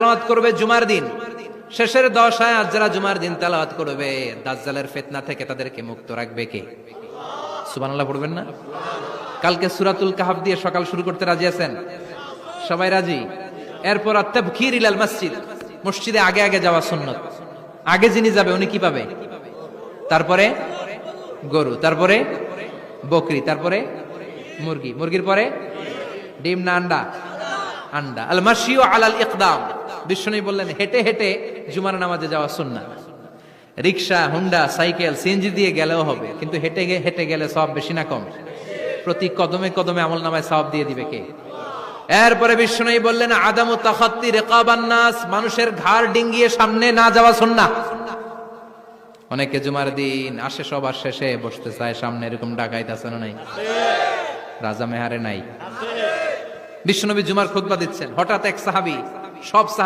তেলাওয়াত করবে জুমার দিন, শেষের 10 আয়াত যারা জুমার দিন তেলাওয়াত করবে, দাজ্জালের ফিতনা থেকে তাদেরকে মুক্ত রাখবে কে? সুবহানাল্লাহ পড়বেন না? কালকে সূরাতুল কাহফ দিয়ে সকাল শুরু করতে রাজি আছেন? সবাই রাজি? এরপর আত-তাবকির ইলাল মসজিদ, মসজিদে আগে আগে যাওয়া সুন্নাত। আগে যিনি যাবে উনি কি পাবে? তারপরে গরু, তারপরে বকরি, তারপরে মুরগি, মুরগির পরে ডিম না আন্ডা? আন্ডা। আল মাশিউ আলাল ইকদাম, বিশ্বনবী বললেন হেঁটে হেঁটে জুমার নামাজে যাওয়া সুন্নাহ। রিকশা, হুন্ডা, সাইকেল, সিএনজি দিয়ে গেলেও হবে, কিন্তু হেঁটে হেঁটে গেলে সওয়াব বেশি না কম? প্রতি কদমে কদমে আমলনামায় সওয়াব দিয়ে দিবে কে? এরপরে বিশ্বনবী বললেন আদামু তাখাত্তি রিকাবান নাস, মানুষের ঘাড় ডিঙ্গিয়ে সামনে না যাওয়া সুন্নাহ। অনেকে জুমার দিন আসে সবার শেষে বসতে চায় সামনে, এরকম ডাকাইত আছে না নাই? রাজা মেহারে নাই? বিশ্বনবী জুমার খুতবা দিচ্ছেন, হঠাৎ এক সাহাবী, সব সাহাবী